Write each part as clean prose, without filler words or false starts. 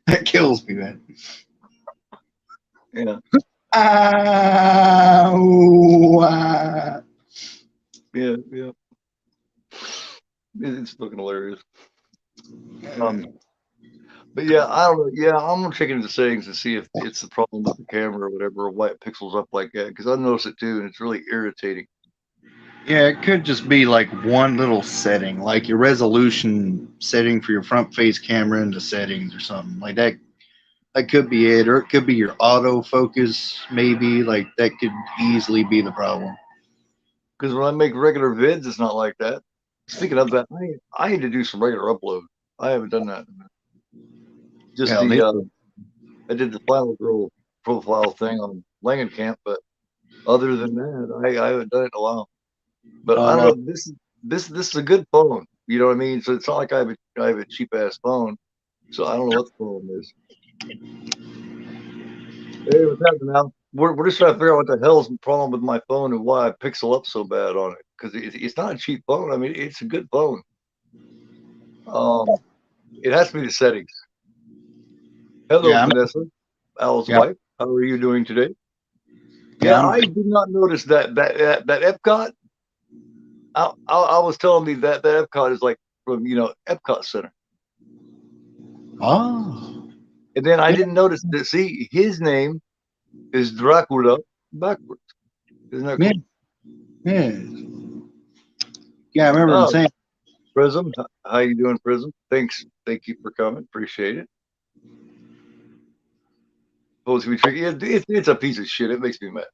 That kills me, man. Yeah. Yeah, yeah. It's fucking hilarious. But yeah, I don't know. Yeah, I'm gonna check into the settings and see if it's the problem with the camera or whatever, or why it pixels up like that. Because I noticed it too, and it's really irritating. Yeah, it could just be like one little setting, like your resolution setting for your front face camera into settings or something like that. That could be it, or it could be your autofocus, maybe. Like that could easily be the problem. Because when I make regular vids, it's not like that. Speaking of that, I need to do some regular upload. I haven't done that. Just Hell, the I did the final girl profile thing on Langenkamp, but other than that, I haven't done it in a while. But oh I no, don't know. This is a good phone. You know what I mean? So it's not like I have a cheap ass phone. So I don't know what the problem is. Hey, what's happening now? We're just trying to figure out what the hell's the problem with my phone and why I pixel up so bad on it. Because it's not a cheap phone. I mean, it's a good phone. Um, it has to be the settings. Hello, yeah, Vanessa, Al's yeah, wife. How are you doing today? yeah. Yeah, I did not notice that Epcot. I was telling me that Epcot is like from Epcot Center, Oh, and then I yeah, didn't notice that. See, his name is Dracula backwards. Isn't that yeah, cool? yeah. Yeah, I remember him Oh, saying, Prism, how you doing, Prism? Thank you for coming. Appreciate it. Supposed to be tricky. It's a piece of shit. It makes me mad.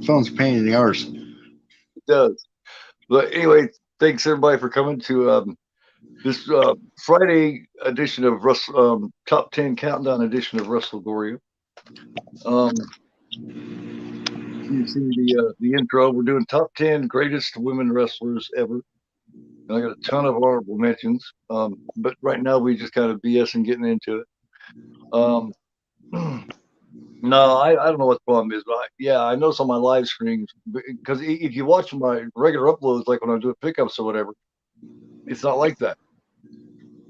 phone's a pain in the arse. It does. But anyway, thanks everybody for coming to this Friday edition of Top 10 Countdown edition of WrestleGoria. You see the intro. We're doing top 10 greatest women wrestlers ever. And I got a ton of honorable mentions. But right now we just kind of BS and getting into it. Um, no, I don't know what the problem is, but yeah, I notice on my live streams because if you watch my regular uploads, like when I'm doing pickups or whatever, it's not like that.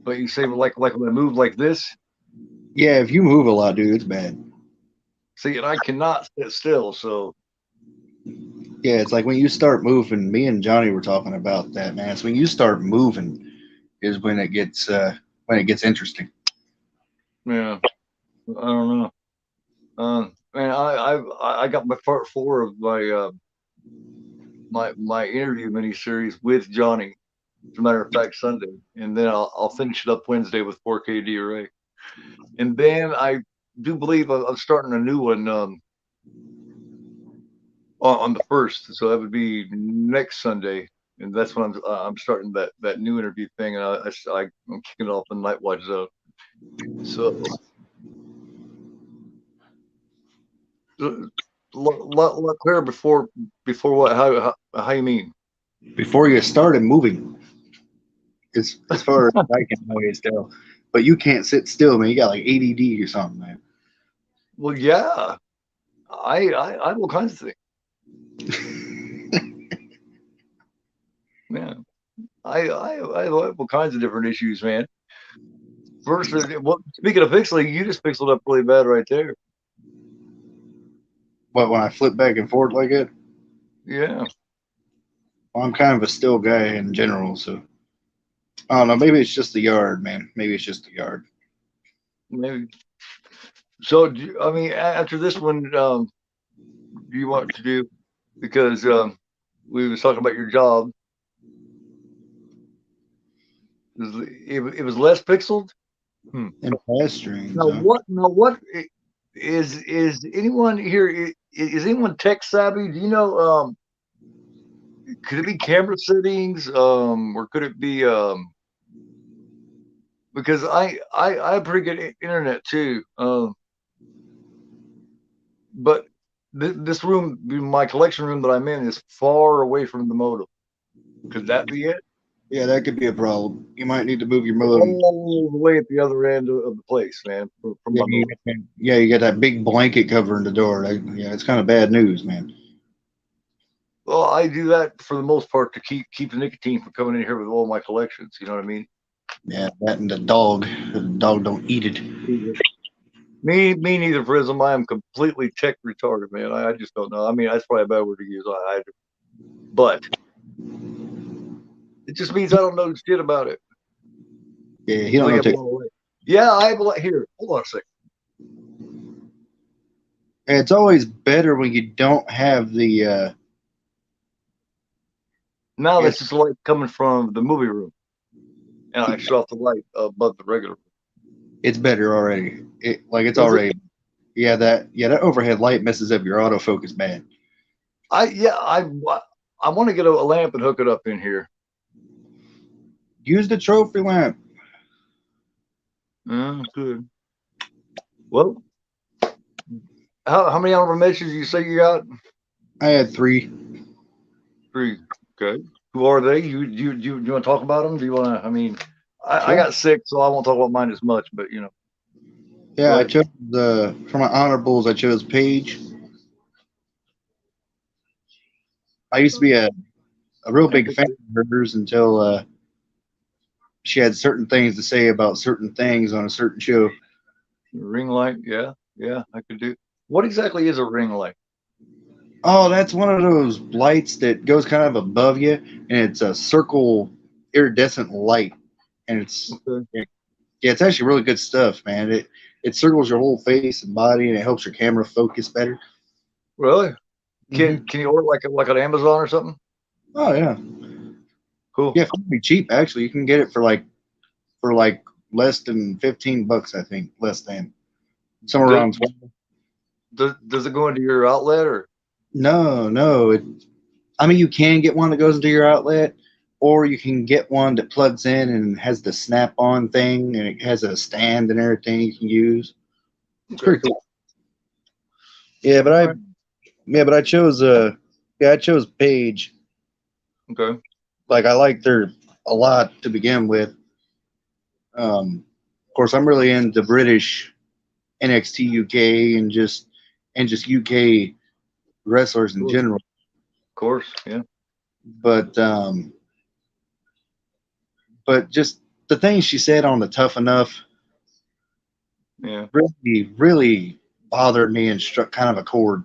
But you say like when I move like this, Yeah, if you move a lot, dude, it's bad. see, and I cannot sit still. So Yeah, it's like when you start moving. Me and Johnny were talking about that, man. It's when you start moving is when it gets interesting. yeah, I don't know. Man, I got my part four of my interview miniseries with Johnny. As a matter of fact, Sunday, and then I'll finish it up Wednesday with 4K DRA, and then I do believe I'm starting a new one on the first, so that would be next Sunday, and that's when I'm starting that new interview thing, and I'm kicking it off in Night Watch Zone. So a lot clearer before what how you mean? Before you started moving, as far as I can always tell. But you can't sit still, man. You got like ADD or something, man. Well, yeah, I have all kinds of things. Yeah, I have all kinds of different issues, man. First, well, speaking of pixeling, you just pixeled up really bad right there. But when I flip back and forth like it, Yeah, well, I'm kind of a still guy in general, so I don't know. Maybe it's just the yard, man. Maybe it's just the yard. maybe. So, I mean, after this one, do you want to do because we was talking about your job. It was less pixeled. Hmm. And past strings, Now huh? what? Now what is anyone here? Is anyone tech savvy? Do you know? Could it be camera settings? Or could it be? Because I have pretty good internet too. But this room, my collection room that I'm in, is far away from the modem. Could that be it? Yeah, that could be a problem. You might need to move your modem. All the way at the other end of the place, man, from Yeah, my modem. you got that big blanket covering the door. Yeah, it's kind of bad news, man. Well, I do that for the most part to keep the nicotine from coming in here with all my collections. You know what I mean? Yeah, that and the dog. The dog don't eat it. Me neither, Prism. I am completely tech retarded, man. I just don't know. I mean, that's probably a bad word to use. But it just means I don't know shit about it. Yeah, he don't know tech. Yeah, I have a lot here. Hold on a second. It's always better when you don't have the. Now this is light coming from the movie room, and I shut off the light above the regular room. It's better already. It's already. Yeah, that overhead light messes up your autofocus bad. I want to get a lamp and hook it up in here. Use the trophy lamp. Good. Well, how many honorable mentions you say you got? I had 3. 3. Okay. Who are they? You want to talk about them? Do you want to? I mean, I got 6, so I won't talk about mine as much. But you know. Yeah, I chose for my honorables. I chose Paige. I used to be a real big fan of hers until she had certain things to say about certain things on a certain show. Ring light, yeah, I could do. What exactly is a ring light? Oh, that's one of those lights that goes kind of above you, and it's a circle iridescent light, and it's actually really good stuff, man. It circles your whole face and body, and it helps your camera focus better. Really? Can you order like on Amazon or something? Oh yeah, cool. Yeah, it's pretty cheap actually. You can get it for like less than $15, I think, less than somewhere around 12. Does it go into your outlet or? No. I mean, you can get one that goes into your outlet, or you can get one that plugs in and has the snap-on thing, and it has a stand and everything you can use. It's pretty cool. Yeah, but I chose I chose Paige. Okay. Like I liked her a lot to begin with. Of course, I'm really into British NXT UK and just UK wrestlers in general. Of course, yeah. But just the things she said on the Tough Enough, yeah, really bothered me and struck kind of a chord.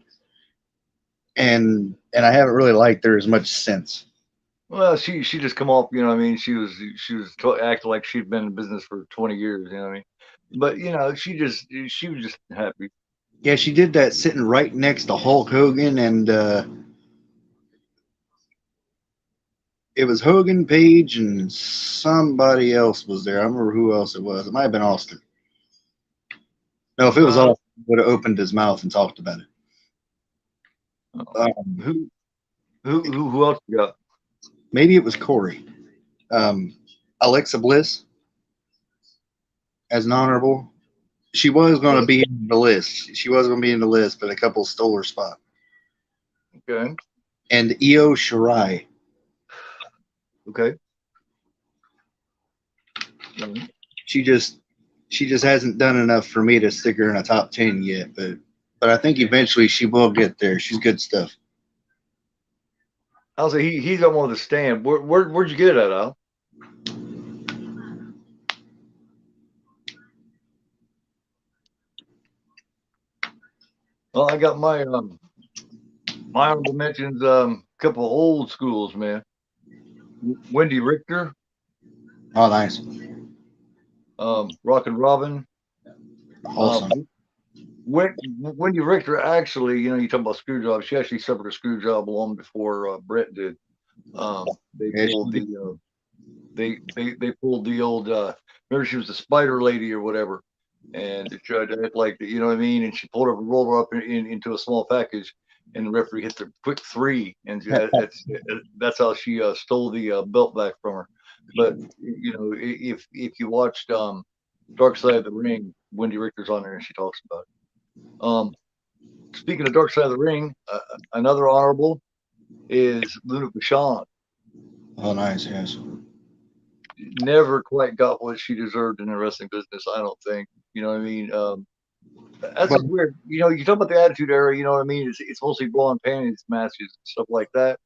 And I haven't really liked her as much since. Well, she just come off, you know what I mean? She was acting like she'd been in business for 20 years, you know what I mean? But, you know, she was just happy. Yeah, she did that sitting right next to Hulk Hogan, and it was Hogan, Page, and somebody else was there. I don't remember who else it was. It might have been Austin. No, if it was Austin, he would have opened his mouth and talked about it. Who else you got? Maybe it was Corey. Alexa Bliss as an honorable. She was going to be in the list. She was going to be in the list, but a couple stole her spot. Okay. And Io Shirai. Okay. She just hasn't done enough for me to stick her in a top 10 yet, but I think eventually she will get there. She's good stuff. I'll say he's got one of the stand. Where'd you get it at, Al? Well, I got my honorable mentions. Couple old schools, man. Wendy Richter. Oh, nice. Rockin' Robin. Awesome. Wendy Richter actually, you know, you talk about screw job. She actually suffered a screw job long before Brett did. They pulled they pulled the old. Remember, she was the spider lady or whatever, and they tried to act like, you know what I mean. And she pulled her roller up into a small package, and the referee hit the quick 3, and that's how she stole the belt back from her. But you know, if you watched Dark Side of the Ring, Wendy Richter's on there and she talks about it. Speaking of Dark Side of the Ring, another honorable is Luna Bashan. Oh, nice, yes. Never quite got what she deserved in the wrestling business, I don't think. You know what I mean? That's weird. You know, you talk about the Attitude Era, you know what I mean? It's mostly blonde panties matches and stuff like that.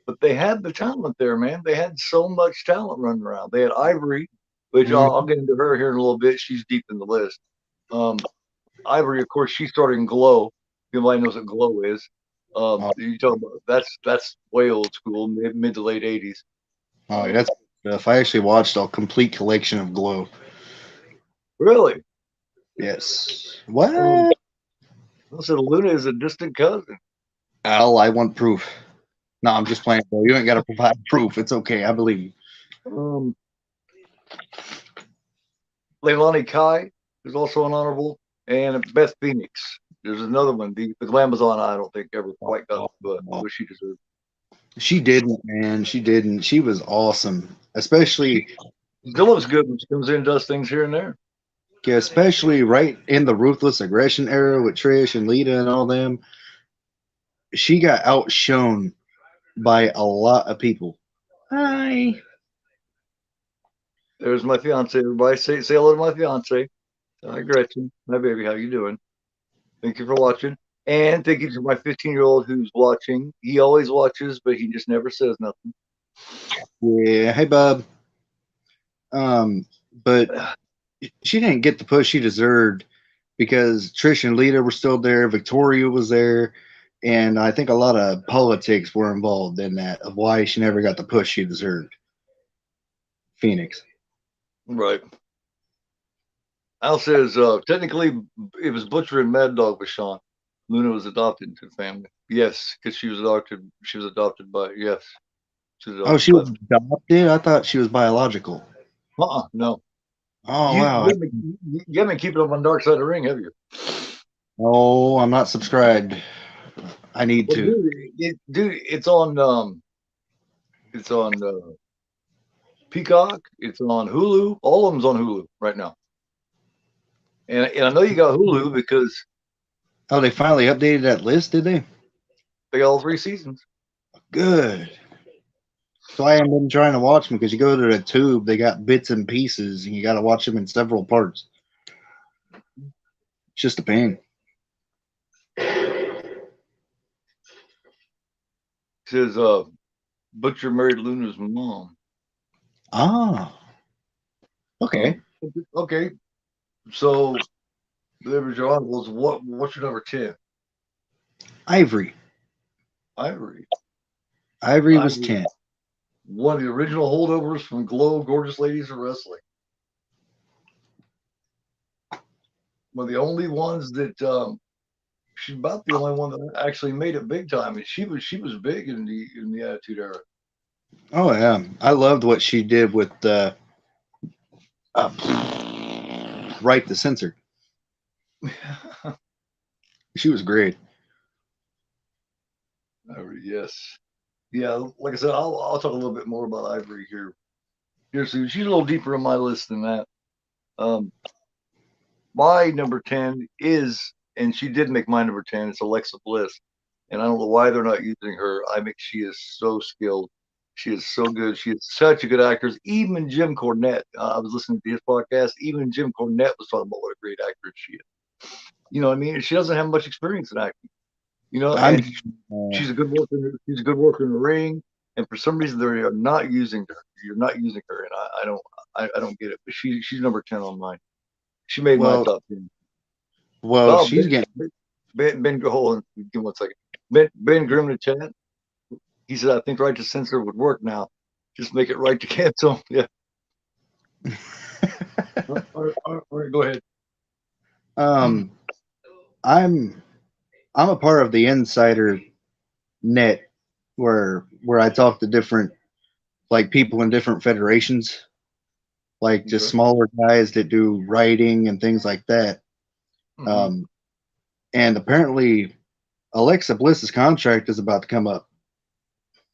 But they had the talent there, man. They had so much talent running around. They had Ivory, which I'll get into her here in a little bit. She's deep in the list. Ivory, of course, she started in Glow. Everybody knows what Glow is. You talk about that's way old school, mid to late 80s. Oh, that's stuff. I actually watched a complete collection of Glow. Really? Yes. What? I said Luna is a distant cousin. Al, I want proof. No, I'm just playing, bro. You ain't got to provide proof. It's okay. I believe you. Leilani Kai is also an honorable, and Beth Phoenix. There's another one. The Glamazon, I don't think ever quite got what she deserved. She didn't, man. She didn't. She was awesome, especially. Still looks good when she comes in and does things here and there. Yeah, especially right in the ruthless aggression era with Trish and Lita and all them. She got outshone by a lot of people. Hi. There's my fiance. Everybody say hello to my fiance. Hi, Gretchen. Hi, baby. How you doing? Thank you for watching. And thank you to my 15-year-old who's watching. He always watches, but he just never says nothing. Yeah. Hey, bub. But she didn't get the push she deserved because Trish and Lita were still there. Victoria was there. And I think a lot of politics were involved in that of why she never got the push she deserved. Phoenix. Right. Al says, technically, it was Butcher and Mad Dog Bashan. Luna was adopted into the family. Yes, because she was adopted. She was adopted by, yes. She was adopted? I thought she was biological. No. Oh, wow. You haven't keeping up on Dark Side of the Ring, have you? Oh, I'm not subscribed. I need to. Dude, it's on Peacock. It's on Hulu. All of them's on Hulu right now. And I know you got Hulu because they finally updated that list, did they? They got all 3 seasons. Good. So I haven't been trying to watch them because you go to the tube, they got bits and pieces, and you got to watch them in several parts. It's just a pain. It says Butcher married Luna's mom. Ah. Okay. Okay. So there was your uncles. What's your number 10? Ivory. Ivory was 10. One of the original holdovers from Glow, Gorgeous Ladies of Wrestling. One of the only ones that she's about the only one that actually made it big time, and she was big in the Attitude Era. Oh yeah, I loved what she did with Right the Censor. She was great. Ivory, yes. Yeah, like I said, I'll talk a little bit more about Ivory here soon. She's a little deeper on my list than that. My number 10 is, and she did make my number 10, it's Alexa Bliss. And I don't know why they're not using her. I think she is so skilled. She is so good. She is such a good actress. Even Jim Cornette, I was listening to his podcast, even Jim Cornette was talking about what a great actress she is. You know what I mean? She doesn't have much experience in acting. You know, and she's a good worker. She's a good worker in the ring. And for some reason, they are not using her. You're not using her, and I don't get it. But she's number 10 on mine. She made my top 10. Well, she's getting Ben. Hold on, give me 1 second. Ben Grimm in the chat. He said, "I think right to censor would work now. Just make it right to cancel." Yeah. All right, go ahead. I'm a part of the Insider Net where I talk to different people in different federations, just smaller guys that do writing and things like that. Mm-hmm. And apparently Alexa Bliss's contract is about to come up.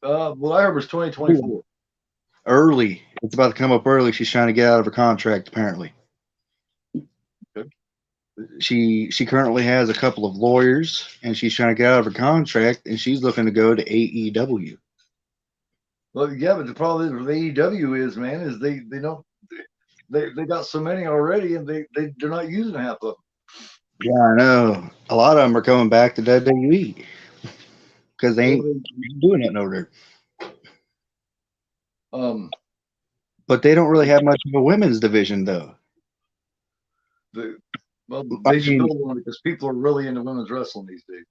Well, I heard it was 2024. Early. It's about to come up early. She's trying to get out of her contract, apparently. Okay. She currently has a couple of lawyers, and she's trying to get out of her contract, and she's looking to go to AEW. Well, yeah, but the problem with AEW is, man, is they got so many already, and they're not using half of them. Yeah, I know. A lot of them are coming back to WWE because they ain't doing it over there. But they don't really have much of a women's division, though. Well, I they should mean, build one because people are really into women's wrestling these days.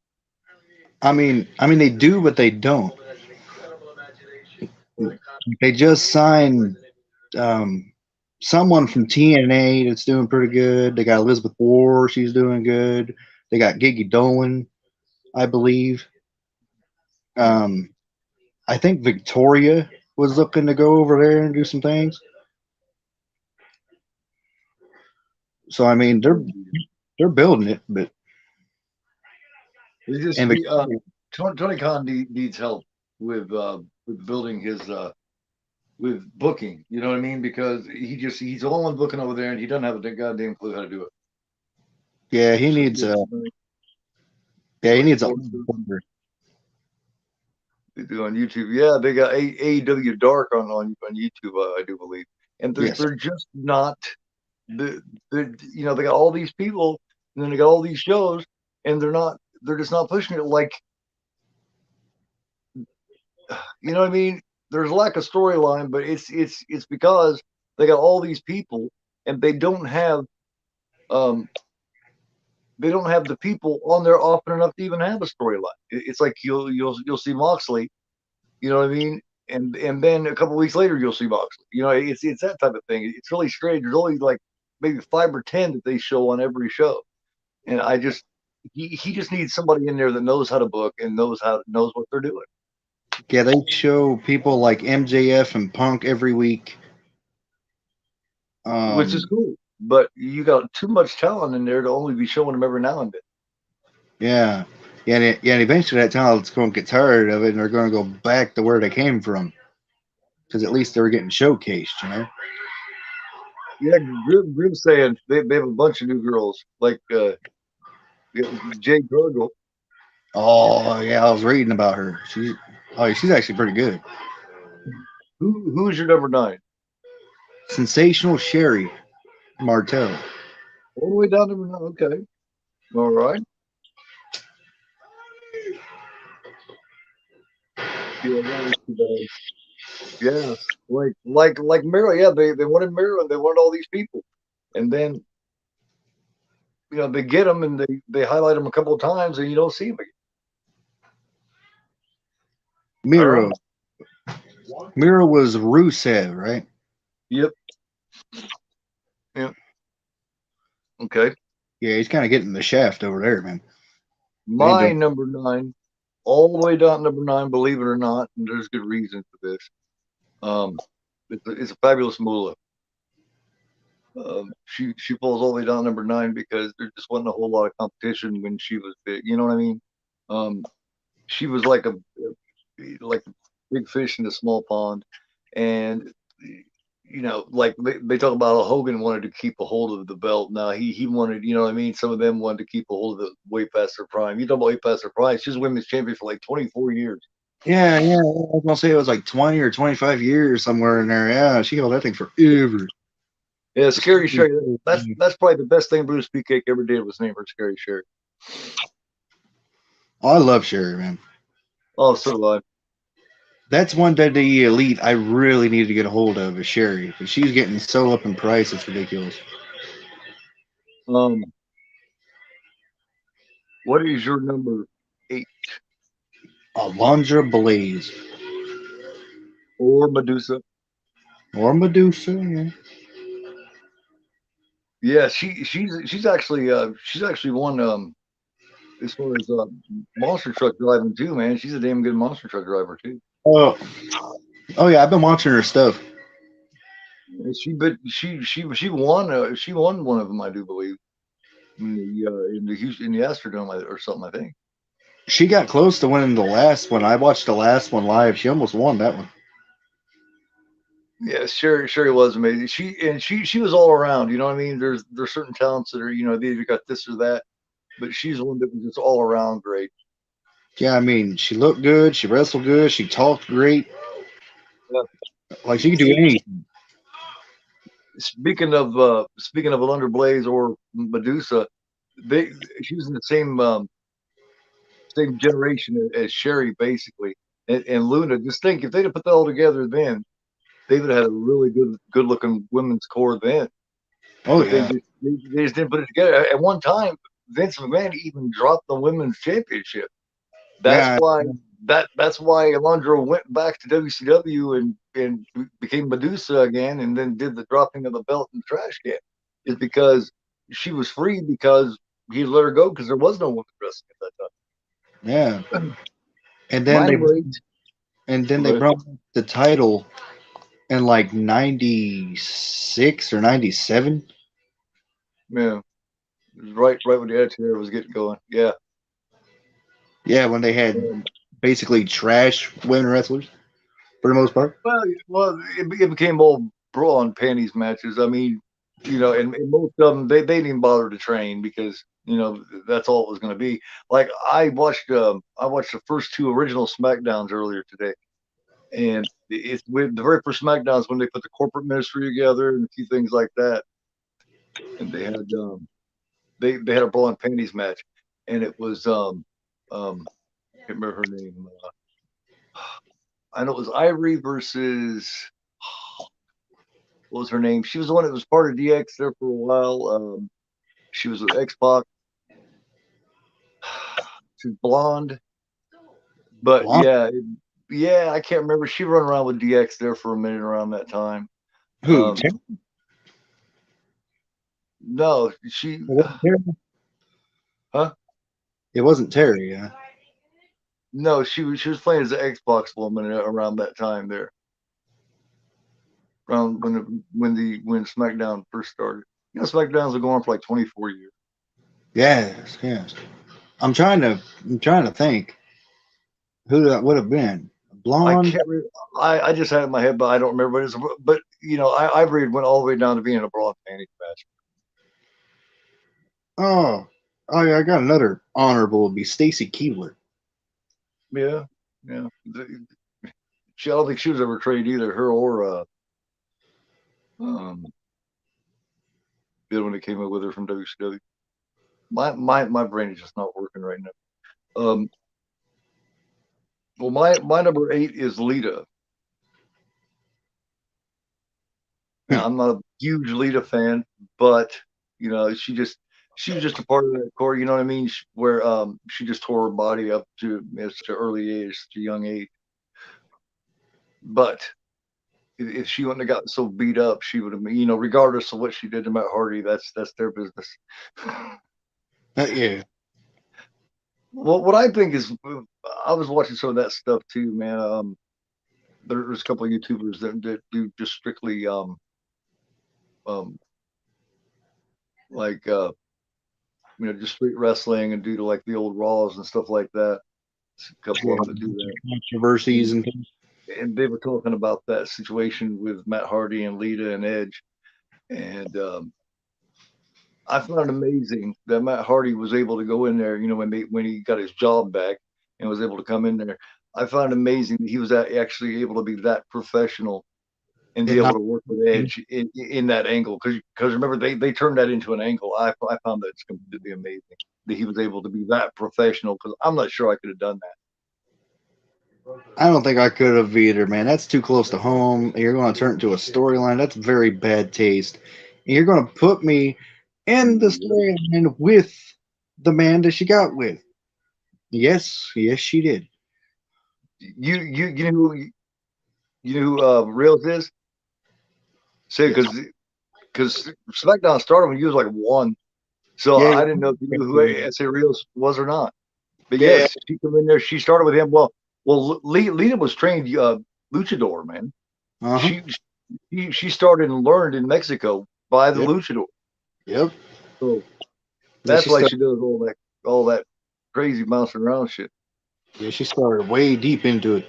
they do, but they don't. They just signed um, someone from TNA that's doing pretty good. They got Elizabeth War, she's doing good. They got Gigi Dolan, I believe. Um, I think Victoria was looking to go over there and do some things. So I mean, they're building it, but They just and Victoria, Tony Khan needs help with building his with booking. You know what I mean? Because he's the only one booking over there, and he doesn't have a goddamn clue how to do it. yeah, he So needs a they do on YouTube. Yeah, they got AEW Dark on YouTube, I do believe, and yes. they're just not the they got all these people, and then they got all these shows, and they're just not pushing it like, you know what I mean? There's a lack of storyline, but it's because they got all these people, and um they don't have the people on there often enough to even have a storyline. It's like you'll see Moxley, you know what I mean? And then a couple weeks later you'll see Moxley. You know, it's that type of thing. It's really strange. There's only like maybe 5 or 10 that they show on every show. And he just needs somebody in there that knows how to book and knows what they're doing. Yeah, they show people like MJF and Punk every week. Which is cool. But you got too much talent in there to only be showing them every now and then. Yeah, and eventually that talent's going to get tired of it, and they're going to go back to where they came from, because at least they were getting showcased, you know. Yeah, Grim's saying they have a bunch of new girls like Jade Cargill. Oh yeah, I was reading about her. She's actually pretty good. Who's your number 9? Sensational Sherry Martel. All the way down to number 9. Okay, all right. Yeah, that was too bad. Yeah, like Miro. Yeah, they wanted Miro and they wanted all these people, and then they get them and they highlight them a couple of times and you don't see them again. Miro. Miro was Rusev, right? Yep. Yep. Okay. Yeah, he's kind of getting the shaft over there, man. My number 9, all the way down to number 9, believe it or not, and there's good reason for this. It's a fabulous Moolah. She falls all the way down number 9 because there just wasn't a whole lot of competition when she was big. You know what I mean? She was like a big fish in a small pond, and like they talk about how Hogan wanted to keep a hold of the belt. Now he wanted, you know what I mean? Some of them wanted to keep a hold of it way past their prime. You talk about way past their prime. She's women's champion for like 24 years. Yeah. I was gonna say it was like 20 or 25 years somewhere in there. Yeah, she held that thing forever. Yeah, Scary Sherry. That's probably the best thing Bruce Beefcake ever did was name her Scary Sherry. Oh, I love Sherry, man. Oh, so do I. That's one WWE Elite I really need to get a hold of is Sherry, but she's getting so up in price, it's ridiculous. What is your number 8? Alondra Blaze. Or Medusa. Or Medusa, yeah. Yeah, she's actually won as far as monster truck driving too, man. She's a damn good monster truck driver too. Oh yeah, I've been watching her stuff. She won one of them, I do believe, in the Astrodome or something, I think. She got close to winning the last one. I watched the last one live. She almost won that one. Yeah, Sherry was amazing. She was all around. You know what I mean? There's certain talents that are they either got this or that, but she's the one that was just all around great. Yeah, I mean, she looked good. She wrestled good. She talked great. Yeah. Like she could do anything. Speaking of Alundra Blaze or Medusa, she was in the same generation as Sherry, basically, and Luna. Just think if they'd have put that all together then, David had a really good looking women's core then. Oh But yeah. they just didn't put it together. At one time, Vince McMahon even dropped the women's championship. That's Yeah. why that's why Alondra went back to WCW and became Medusa again, and then did the dropping of the belt in the trash can. Is because she was free because he let her go because there was no women's wrestling at that Yeah. time. And My then they number 8. brought the title in like 96 or 97. Yeah, right when the Attitude Era was getting going. Yeah. Yeah, when they had Um, basically trash women wrestlers for the most part. well, it became all bra and panties matches. I mean, and most of them they didn't even bother to train because that's all it was going to be. Like I watched the first 2 original SmackDowns earlier today, and it's with the very first SmackDowns when they put the corporate ministry together and a few things like that, and they had a bra and panties match, and it was I can't remember her name. I know it was Ivory versus what was her name? She was the one that was part of DX there for a while. She was with X Pac. She's blonde, but Wow. yeah, I can't remember. She run around with DX there for a minute around that time. Who? No, she, huh? It wasn't Terry. Yeah. No, she was playing as the Xbox woman around that time there. Around when SmackDown first started. SmackDowns are going for like 24 years. Yes. Yes. I'm trying to think who that would have been. I Blonde. can't. I just had it in my head, but I don't remember. But Ivory went all the way down to being a bra and panties match. Oh. Oh yeah. I got another honorable. Would be Stacy Keitler. Yeah, yeah. I don't think she was ever traded either. Her or the other one that came up with her from WCW. My brain is just not working right now. Well, my number 8 is Lita. Now I'm not a huge Lita fan, but she was just a part of that core. You know what I mean? Where she just tore her body up to such an early age, such a young age. But if she wouldn't have gotten so beat up, she would have been, regardless of what she did to Matt Hardy, that's their business. Yeah. Well, what I think is, I was watching some of that stuff too, man. There's a couple of YouTubers that do just strictly like just straight wrestling and do to like the old Raws and stuff like that. There's a couple of them that do that. Controversies and things. And they were talking about that situation with Matt Hardy and Lita and Edge, and I found it amazing that Matt Hardy was able to go in there, when he got his job back and was able to come in there. I found it amazing that he was actually able to be that professional and be able to work with Edge in that angle. Because remember, they turned that into an angle. I found that it's completely amazing that he was able to be that professional, because I'm not sure I could have done that. I don't think I could have either, man. That's too close to home. You're going to turn it into a storyline. That's very bad taste. And you're going to put me in the storyline with the man that she got with. Yes, yes, she did. You know who Rails is? Say, because SmackDown started when he was like 1, so Yeah, I didn't know if you knew who S.A. Rios was or not. But yeah. yes, she came in there. She started with him. Well, Lita was trained luchador, man. Uh-huh. She started and learned in Mexico by the luchador. Yep. So Yeah, that's why she does all that crazy bouncing around shit. Yeah, she started way deep into it.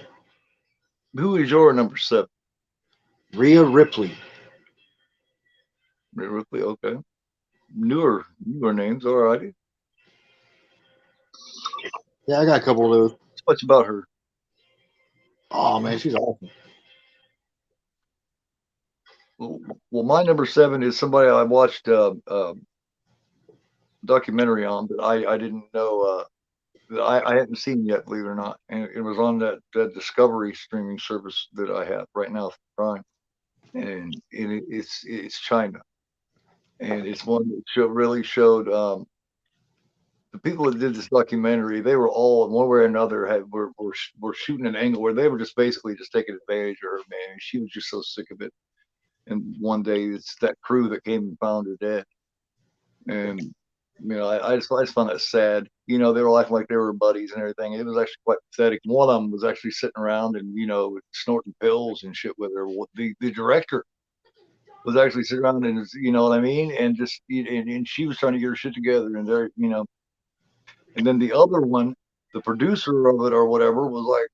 Who is your number 7? Rhea Ripley. Ripley, okay. Newer names, all righty. Yeah, I got a couple of those. What's much about her? Oh man, she's awesome. Well, my number 7 is somebody I watched documentary on that I didn't know that I hadn't seen yet, believe it or not, and it was on that Discovery streaming service that I have right now, Prime. and it's China, and it's one that really showed the people that did this documentary. They were all in one way or another were shooting an angle where they were just basically just taking advantage of her, man. She was just so sick of it. And one day it's that crew that came and found her dead. And I just found that sad. They were acting like they were buddies and everything. It was actually quite pathetic. One of them was actually sitting around and snorting pills and shit with her. The director was actually sitting around and you know what I mean, and just and she was trying to get her shit together, and and then the other one, the producer of it or whatever, was like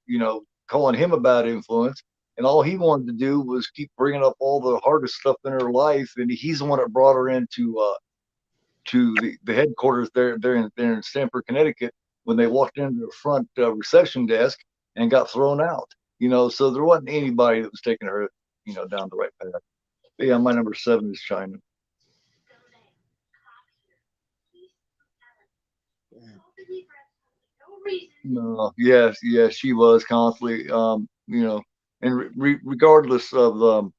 calling him a bad influence. And all he wanted to do was keep bringing up all the hardest stuff in her life, and he's the one that brought her into to the headquarters there in Stamford, Connecticut, when they walked into the front reception desk and got thrown out. So there wasn't anybody that was taking her, down the right path. But yeah, my number 7 is China. No, yes, she was constantly, and regardless of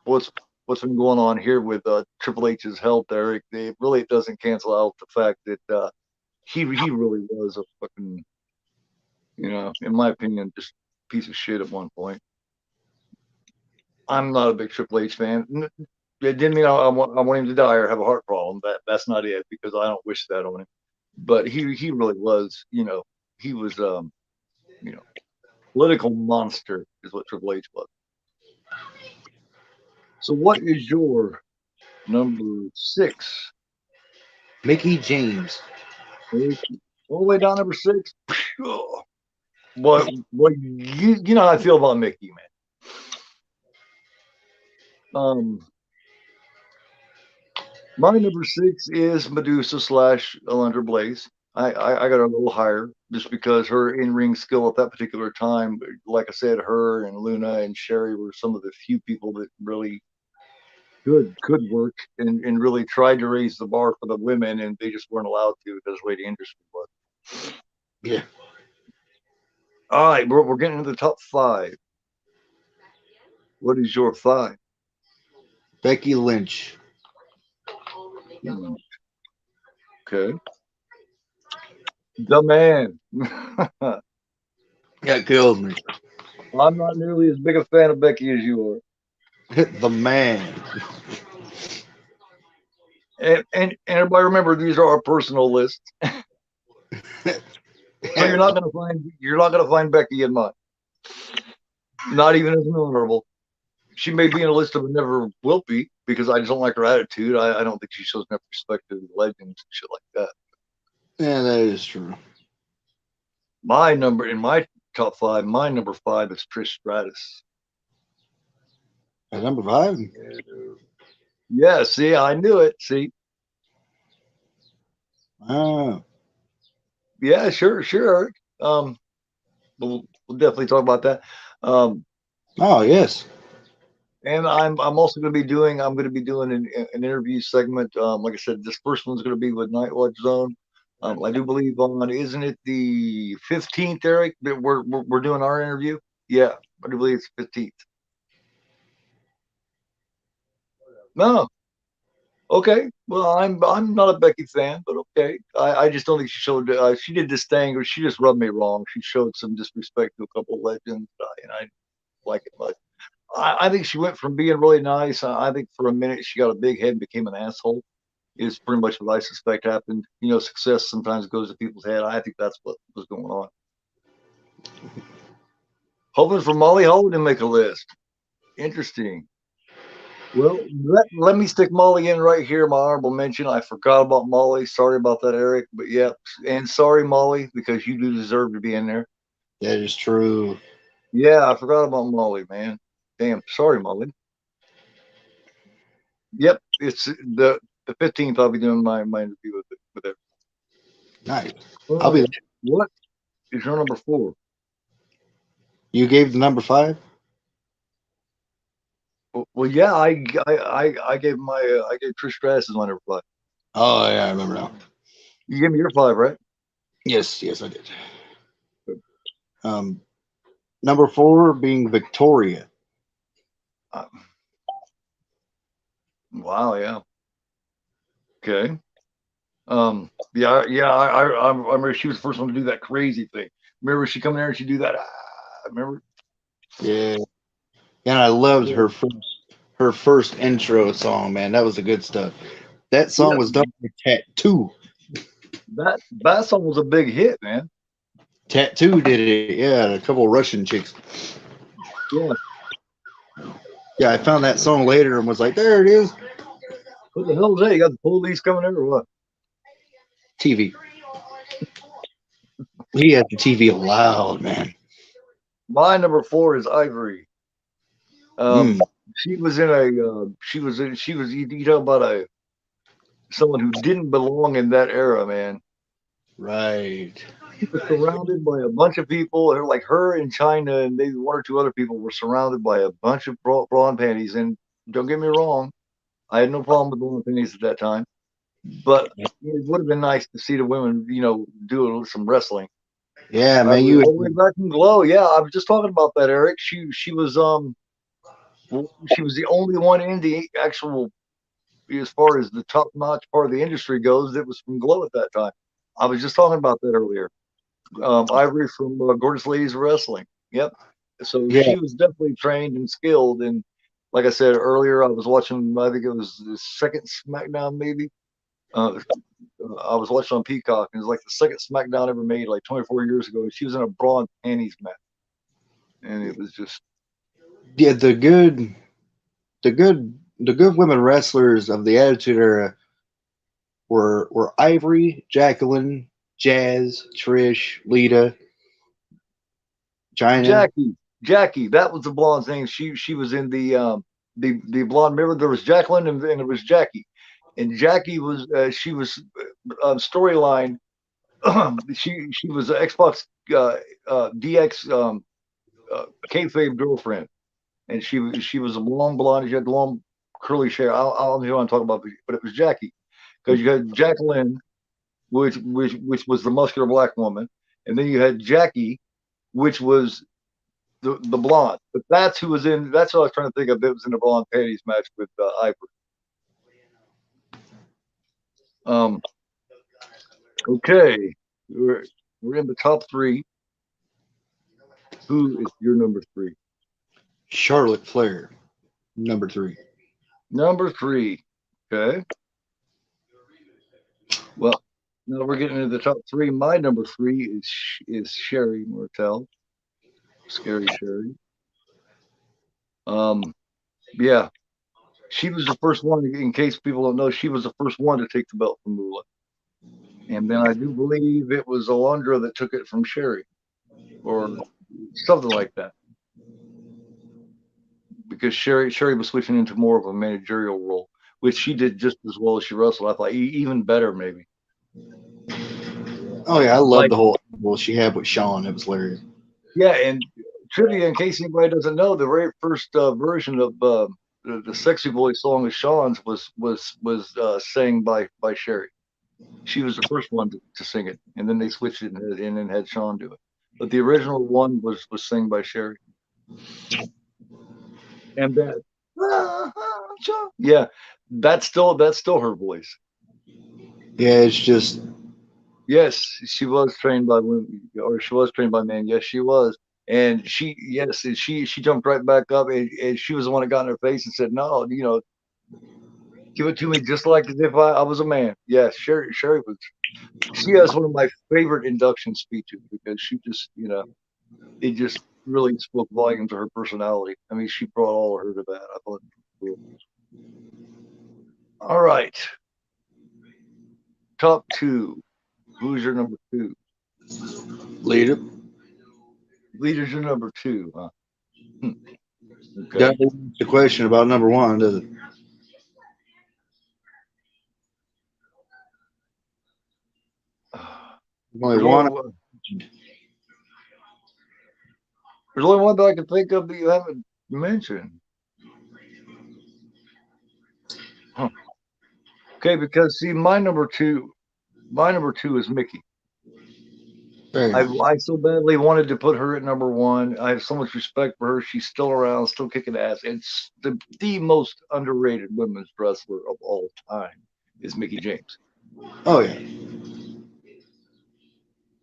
what's what's been going on here with Triple H's health, Eric, it really doesn't cancel out the fact that he really was a fucking, in my opinion, just piece of shit at one point. I'm not a big Triple H fan. It didn't mean I want him to die or have a heart problem. That's not it, because I don't wish that on him. But he really was, he was political monster is what Triple H was. So what is your number 6? Mickie James. All the way down number 6. What you know how I feel about Mickie, man. My number 6 is Medusa / Alundra Blaze. I got her a little higher just because her in-ring skill at that particular time, like I said, her and Luna and Sherry were some of the few people that really could work and really tried to raise the bar for the women, and they just weren't allowed to because of the way the industry was. Yeah. All right, we're getting into the top 5. What is your 5? Becky Lynch. Okay. The man. That kills me. I'm not nearly as big a fan of Becky as you are. The man. And everybody remember, these are our personal lists. So you're not gonna find Becky in mine. Not even as an honorable. She may be in a list of never will be, because I just don't like her attitude. I don't think she shows enough respect to the legends and shit like that. Yeah, that is true. In my top 5, my number 5 is Trish Stratus. At number 5? Yeah, see, I knew it. See. Oh. Yeah, sure. We'll definitely talk about that. Oh yes. And I'm also going to be doing an interview segment. Like I said, this first one's going to be with Nightwatch Zone. I do believe isn't it the 15th, Eric, that we're doing our interview? Yeah, I do believe it's 15th. No. Okay. Well, I'm not a Becky fan, but okay. I just don't think she showed. She did this thing, or she just rubbed me wrong. She showed some disrespect to a couple of legends, and I like it much. I think she went from being really nice. I think for a minute she got a big head and became an asshole. Is pretty much what I suspect happened. Success sometimes goes to people's head. I think that's what was going on. Hoping for Molly Holly to make a list. Interesting. Well, let me stick Molly in right here. My honorable mention. I forgot about Molly. Sorry about that, Eric. But yeah, and sorry, Molly, because you do deserve to be in there. That is true. Yeah, I forgot about Molly, man. Damn, sorry, Molly. Yep, it's the 15th. I'll be doing my interview with it. Nice. I'll be there. What is your number 4? You gave the number 5? Well, yeah, I gave I gave Trish Stratus my number 5. Oh yeah, I remember now. You gave me your 5, right? Yes, I did. Number 4 being Victoria. Wow, yeah. Okay. I remember she was the first one to do that crazy thing. Remember she come there and she do that? Remember? Yeah. And I loved her first intro song, man. That was the good stuff. That song Yeah, was done by Tattoo. that song was a big hit, man. Tattoo did it, yeah, and a couple of Russian chicks. Yeah. Yeah, I found that song later and was like, there it is. What the hell is that? You got the police coming in or what? TV. He had the TV loud, man. My number 4 is Ivory. Mm, She was in a she was you talk about a someone who didn't belong in that era, man. right. She was surrounded by a bunch of people. Like her and China and maybe one or two other people were surrounded by a bunch of bra and panties. And don't get me wrong, I had no problem with bra and panties at that time. But it would have been nice to see the women, do some wrestling. Yeah, I man, was you all the way back in Glow. Yeah, I was just talking about that, Eric. She was she was the only one in the actual, as far as the top notch part of the industry goes, that was from Glow at that time. I was just talking about that earlier. Ivory from Gorgeous Ladies of Wrestling. Yep. So yeah, she was definitely trained and skilled. And like I said earlier, I was watching, I think it was the second SmackDown, maybe. I was watching on Peacock, and it was like the second SmackDown ever made, like 24 years ago. She was in a bra and panties match, and it was just yeah. The good women wrestlers of the Attitude Era were Ivory, Jacqueline, Jazz, Trish, Lita, China. Jackie. Jackie, that was the blonde's name. She was in the blonde. Remember, there was Jacqueline and there was Jackie, and Jackie was she was storyline. She was an Xbox DX kayfabe girlfriend, and she was a long blonde. She had long curly hair. I don't know who I'm talking about, but it was Jackie, because you had Jacqueline, which was the muscular black woman, and then you had Jackie, which was the blonde. But that's who was in. That's what I was trying to think of. That was in the blonde panties match with Ivory. Um, okay, we're in the top 3. Who is your number 3? Charlotte Flair, number 3. Number 3. Okay. Well, now we're getting into the top 3. My number 3 is Sherry Martel, Scary Sherry. Um, yeah, she was the first one. In case people don't know, she was the first one to take the belt from Moolah, and then I do believe it was Alundra that took it from Sherry, or something like that. Because Sherry was switching into more of a managerial role, which she did just as well as she wrestled. I thought even better, maybe. Oh yeah, I love Like, the whole angle she had with Sean. It was hilarious. yeah, and trivia, in case anybody doesn't know, the very first version of the Sexy Boy song of Sean's was sang by Sherry. She was the first one to sing it, and then they switched it and then had Sean do it. But the original one was sang by Sherry. And that, yeah, that's still her voice. Yeah, it's just Yes, she was trained by women, or she was trained by men. Yes, she was. And she jumped right back up, and she was the one that got in her face and said, "No, give it to me just like as if I was a man." Yes, Sherry was. She has one of my favorite induction speeches, because she just, it just really spoke volumes of her personality. I mean, she brought all of her to that. I thought it was cool. All right, top 2. Who's your number 2? later. Leader's your number 2, huh? Okay. Got the question about number 1, does it? Only There's one. only there's only one that I can think of that you haven't mentioned. Huh. Okay, because see, my number two is Mickie. Very nice. I so badly wanted to put her at number one. I have so much respect for her. She's still around, still kicking ass. It's the most underrated women's wrestler of all time is Mickie James. Oh yeah.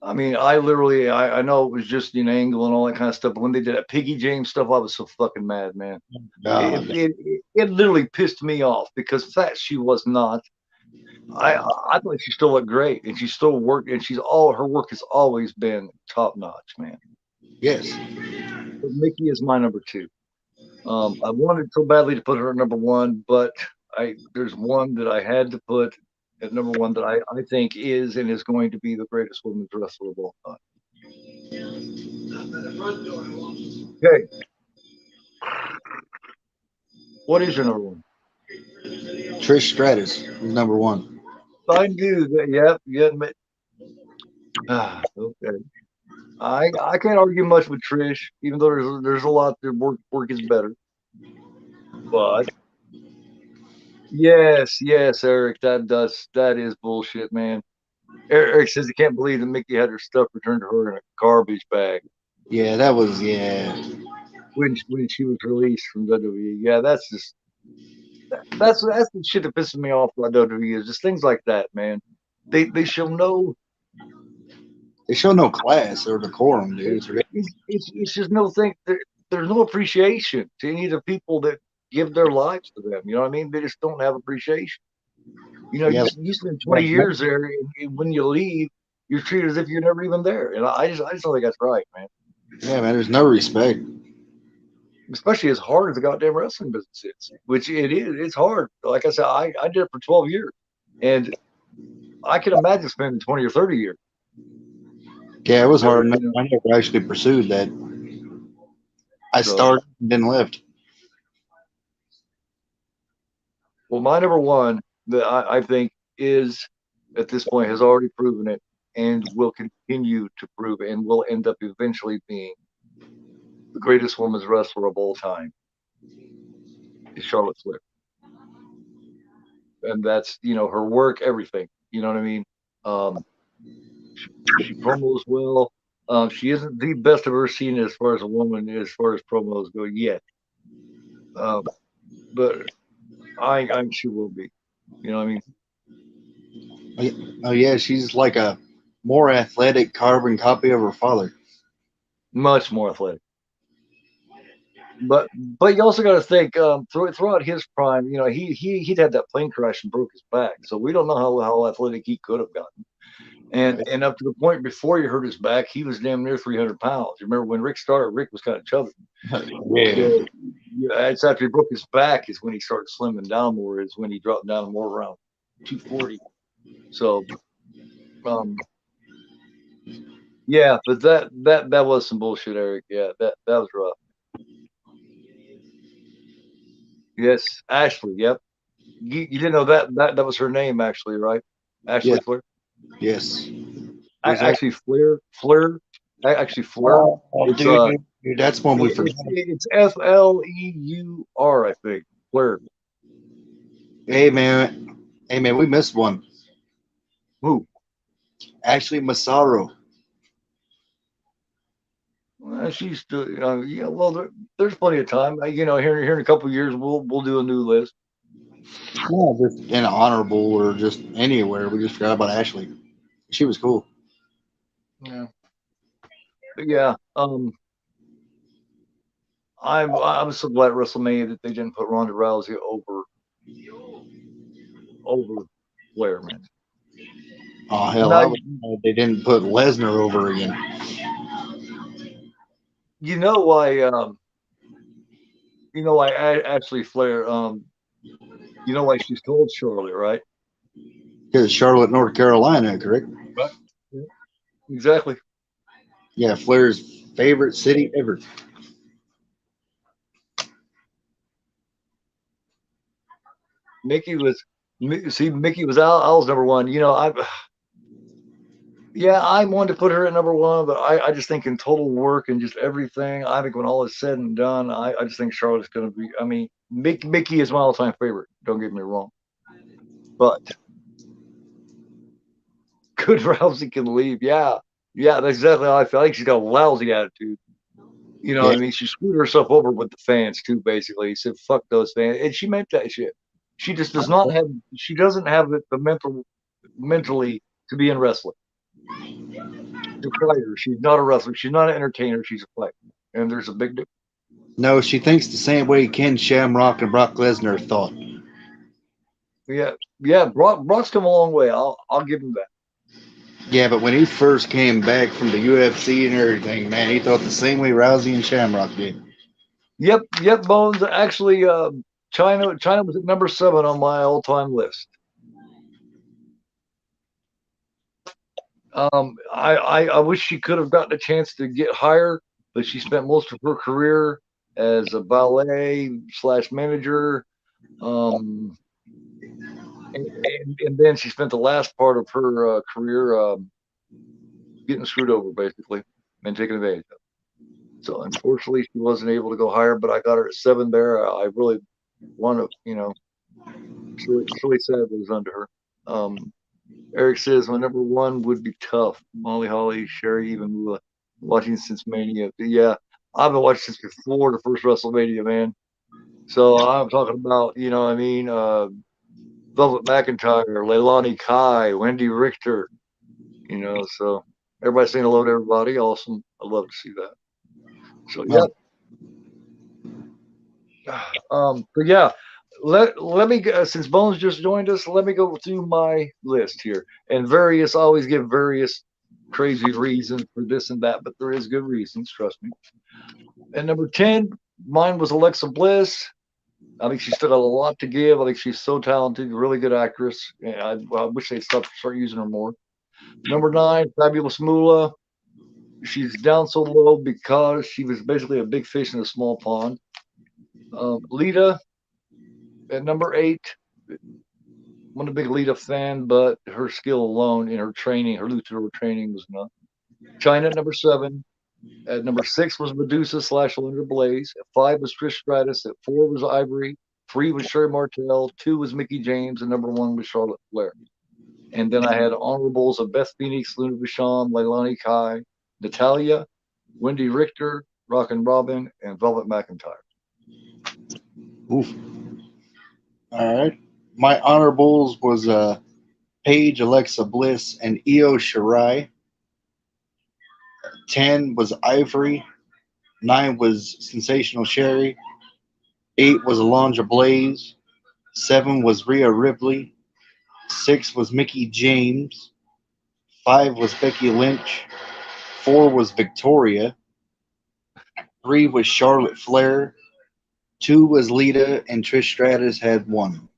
I mean, I literally, I know it was just an angle and all that kind of stuff, but when they did that Piggy James stuff, I was so fucking mad, man. It literally pissed me off because that she was not. I thought she still looked great, and she still worked, and her work has always been top notch, man. Yes. But Mickie is my number two. I wanted so badly to put her at number one, but there's one that I had to put at number one that I think is and is going to be the greatest women's wrestler of all time. Okay. What is your number one? Trish Stratus is number one. I knew that. Yep. Okay. I can't argue much with Trish, even though there's a lot that work is better. But yes, Eric, that is bullshit, man. Eric says he can't believe that Mickie had her stuff returned to her in a garbage bag. Yeah, that was when she was released from WWE. Yeah, that's the shit that pisses me off about WWE is just things like that, man. They show no class or decorum, dude. It's just no thing. There's no appreciation to any of the people that give their lives to them. You know what I mean? They just don't have appreciation. You know, you spend 20 years there, and when you leave, you're treated as if you're never even there. And I just don't think that's right, man. Yeah, man. There's no respect. Especially as hard as the goddamn wrestling business is, which it is. It's hard. Like I said, I did it for 12 years, and I can imagine spending 20 or 30 years. Yeah, it was hard. I never actually pursued that. I started and then left. Well, my number one that I think is at this point has already proven it and will continue to prove it and will end up eventually being the greatest women's wrestler of all time is Charlotte Flair. And that's, her work, everything. You know what I mean? She promos well. She isn't the best I've ever seen as far as a woman, as far as promos go yet. But she will be. You know what I mean? Oh yeah, she's like a more athletic carbon copy of her father. Much more athletic. But you also got to think throughout his prime, he'd had that plane crash and broke his back, so we don't know how athletic he could have gotten. And up to the point before he hurt his back, he was damn near 300 pounds. You remember when Rick started? Rick was kind of chubby. Yeah. So, it's after he broke his back is when he started slimming down more. Is when he dropped down more around 240. So, yeah, but that was some bullshit, Eric. Yeah, that was rough. Yes, Ashley. Yep. You didn't know that was her name, actually, right? Ashley Flair. Yes. Actually, Flair. Actually, Flair. Oh, dude, that's one we forgot. It's Fleur, I think. Flair. Hey man, we missed one. Who? Ashley Massaro. She's still, yeah. Well, there's plenty of time. Here in a couple of years, we'll do a new list. Yeah, just in honorable or just anywhere. We just forgot about Ashley. She was cool. Yeah. But yeah. I'm so glad at WrestleMania that they didn't put Ronda Rousey over Flair, man. Oh hell! They didn't put Lesnar over again. You know why? Ashley Flair. You know why she's called Charlotte, right? Because Charlotte, North Carolina, correct? Right. Yeah. Exactly. Yeah, Flair's favorite city ever. Mickie was Al's number one. I wanted to put her at number one, but I just think in total work and just everything, I think when all is said and done, I just think Charlotte's going to be. I mean, Mickie is my all-time favorite. Don't get me wrong, but could Rousey can leave? Yeah, Yeah, that's exactly how I feel. I think she's got a lousy attitude. You know, Yeah. what I mean, she screwed herself over with the fans too. Basically, he said, "Fuck those fans," and she meant that shit. She just does not have. She doesn't have the mentally to be in wrestling. She's a fighter. She's not a wrestler. She's not an entertainer. She's a fighter, and there's a big difference. No, she thinks the same way Ken Shamrock and Brock Lesnar thought. Yeah, yeah. Brock's come a long way. I'll give him that. Yeah, but when he first came back from the UFC and everything, man, he thought the same way Rousey and Shamrock did. Yep. Bones. Actually, China was at number 7 on my all-time list. I wish she could have gotten a chance to get higher, but she spent most of her career as a ballet / manager. Um, and then she spent the last part of her career getting screwed over, basically, and taken advantage of. So unfortunately, she wasn't able to go higher, but I got her at 7 there. I really want to, it's really sad it was under her. Eric says my number 1 would be tough. Molly Holly, Sherry, even watching since Mania. But yeah, I've been watching since before the first WrestleMania, man. So I'm talking about, Velvet McIntyre, Leilani Kai, Wendy Richter, so everybody saying hello to everybody. Awesome. I love to see that. So, yeah. But yeah, let me since Bones just joined us, let me go through my list here. And I always give various crazy reasons for this and that, but there is good reasons, trust me. And number 10, mine was Alexa Bliss. I think she's still got a lot to give. I think she's so talented, really good actress. I wish they'd start using her more. Number 9, Fabulous Moolah. She's down so low because she was basically a big fish in a small pond. Lita at number 8. I'm a big Lita fan, but her skill alone in her training, her luchador training, was enough. China at number 7. At number 6 was Medusa / Alundra Blaze. At 5 was Trish Stratus. At 4 was Ivory. 3 was Sherry Martel. 2 was Mickie James. And number 1 was Charlotte Flair. And then I had honorables of Beth Phoenix, Luna Bashan, Leilani Kai, Natalya, Wendy Richter, Rockin' Robin, and Velvet McIntyre. Oof. All right. My honorables was Paige, Alexa Bliss, and Io Shirai. 10 was Ivory. 9 was Sensational Sherry. 8 was Alondra Blaze. 7 was Rhea Ripley. 6 was Mickie James. 5 was Becky Lynch. 4 was Victoria. 3 was Charlotte Flair. 2 was Lita, and Trish Stratus had 1.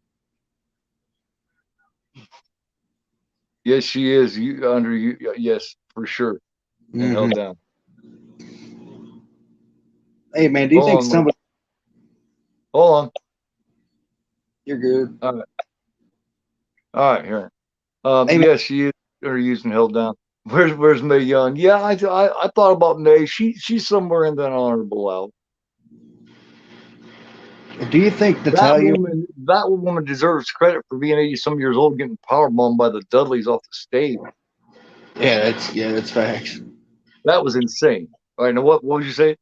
Yes, she is. Yes, for sure. And held down. Hey, man, do you think somebody... Hold on. You're good. All right, here. Yes, she is using held down. Where's Mae Young? Yeah, I thought about Mae. She's somewhere in that honorable out. Do you think Natalya... That woman deserves credit for being 80-some years old, getting powerbombed by the Dudleys off the stage. Yeah, that's facts. That was insane. All right, now what would you say?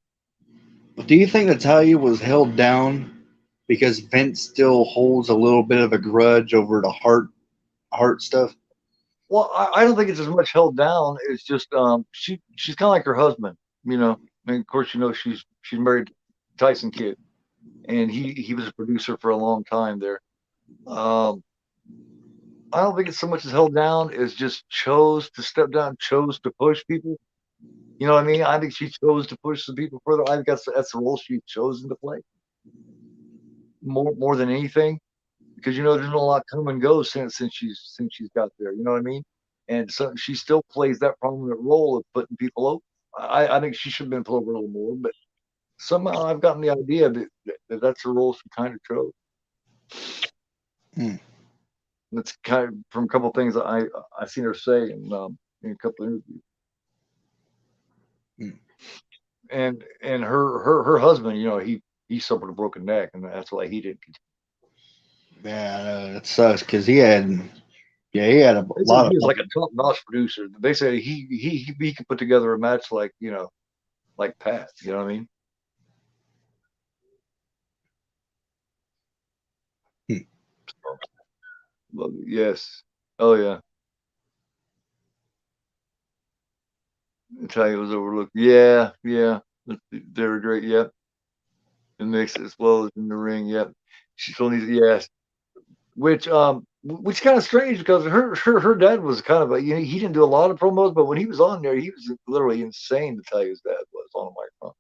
Do you think Natalya was held down because Vince still holds a little bit of a grudge over the heart stuff? Well, I don't think it's as much held down. It's just she's kind of like her husband, And of course, she's married to Tyson Kidd, and he was a producer for a long time there. I don't think it's so much as held down as just chose to step down, chose to push people. You know what I mean? I think she chose to push some people further. I think that's the role she's chosen to play more than anything, because there's been a lot come and go since she's got there. You know what I mean? And so she still plays that prominent role of putting people over. I think she should have been put over a little more, but somehow I've gotten the idea that that's the role she kind of chose. That's kind of from a couple of things that I seen her say in a couple of interviews. And her husband, he suffered a broken neck, and that's why he didn't continue. Yeah, it sucks because he had Yeah, he had a They said lot he of was like a top-notch producer. They said he could put together a match like, you know, like Pat. You know what I mean? Yes. Oh yeah. Italian was overlooked. Yeah, yeah. They were great. Yep. The mix as well as in the ring. Yep. She still needs. Yes. Which kind of strange because her dad was kind of a, you know, he didn't do a lot of promos, but when he was on there, he was literally insane to tell you his dad was on a microphone.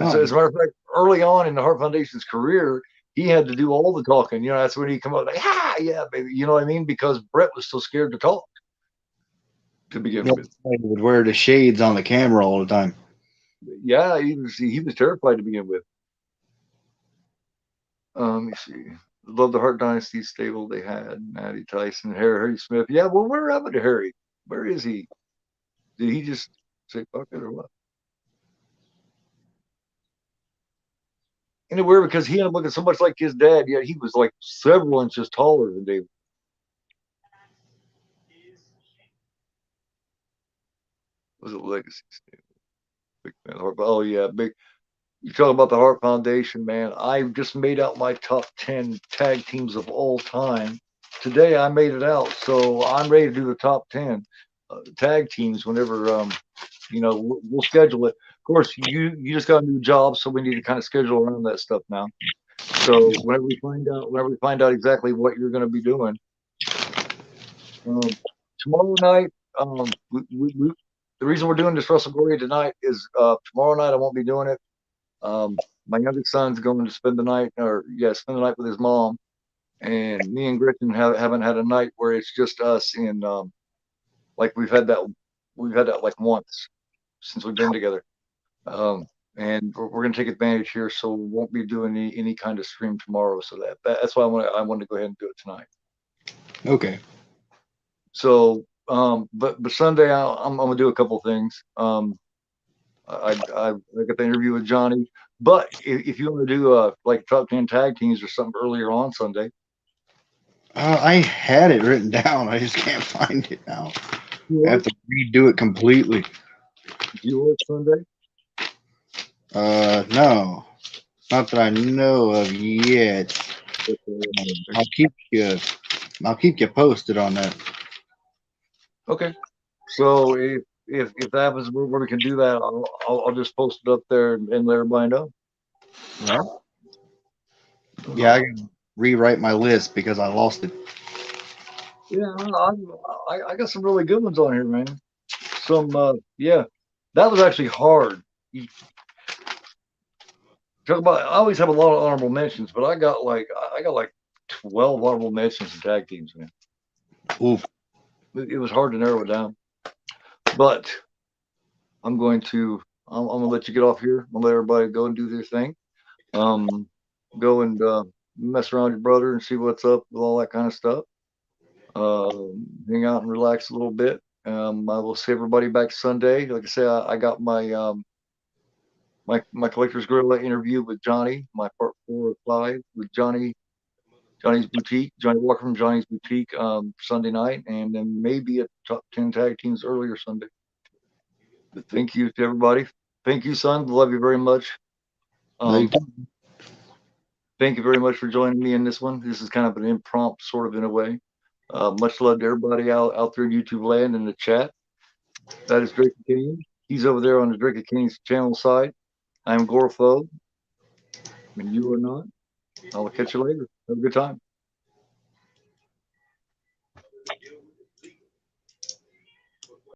oh, As a matter of fact, early on in the Hart Foundation's career, he had to do all the talking. You know, that's when he come out like, ah, yeah, baby. You know what I mean? Because Brett was so scared to talk to begin yeah, with. he would wear the shades on the camera all the time. Yeah, he was terrified to begin with. Let me see. Love the Hart Dynasty stable they had. Matty Tyson, Harry Smith. Yeah, well, where happened to Harry? Where is he? Did he just say fuck it or what? Anywhere because he ended up looking so much like his dad, yet he was like several inches taller than David. Was it Legacy stable? Big fan of Hart. Oh yeah, big. You talk about the Hart Foundation, man. I just made out my top 10 tag teams of all time. Today I made it out, so I'm ready to do the top 10 tag teams whenever you know we'll schedule it. Of course, you just got a new job, so we need to kind of schedule around that stuff now. So whenever we find out exactly what you're going to be doing, tomorrow night, the reason we're doing this WrestleGoria tonight is tomorrow night I won't be doing it. My youngest son's going to spend the night, spend the night with his mom, and me and Gretchen haven't had a night where it's just us. And like we've had that like once since we've been together. And we're going to take advantage here, so we won't be doing any kind of stream tomorrow. So that's why I wanted to go ahead and do it tonight. Okay. So, but Sunday I'm gonna do a couple things. I got the interview with Johnny. But if you want to do like top 10 tag teams or something earlier on Sunday, I had it written down. I just can't find it now. I have to redo it completely. do you work Sunday? No, not that I know of yet. I'll keep you. I'll keep you posted on that. Okay. So if that happens where we can do that, I'll just post it up there and let everybody know. Yeah. Yeah, I can rewrite my list because I lost it. Yeah, I got some really good ones on here, man. Yeah, that was actually hard. You talk about, I always have a lot of honorable mentions, but I got like 12 honorable mentions in tag teams, man. Oof. It was hard to narrow it down, but I'm gonna let you get off here. I'm gonna let everybody go and do their thing. Go and mess around with your brother and see what's up with all that kind of stuff. Hang out and relax a little bit. I will see everybody back Sunday. Like I say, I got my my collector's gorilla interview with Johnny, my part 4 of 5 with Johnny's Boutique, Johnny Walker from Johnny's Boutique, Sunday night, and then maybe a top 10 tag teams earlier Sunday. But thank you to everybody. Thank you, son. Love you very much. Thank you very much for joining me in this one. This is kind of an impromptu, sort of in a way. Much love to everybody out there in YouTube land in the chat. That is Drake Kenyon. He's over there on the Drake Kenyon's channel side. I'm GoreAphobe, and you are not. I'll catch you later. Have a good time.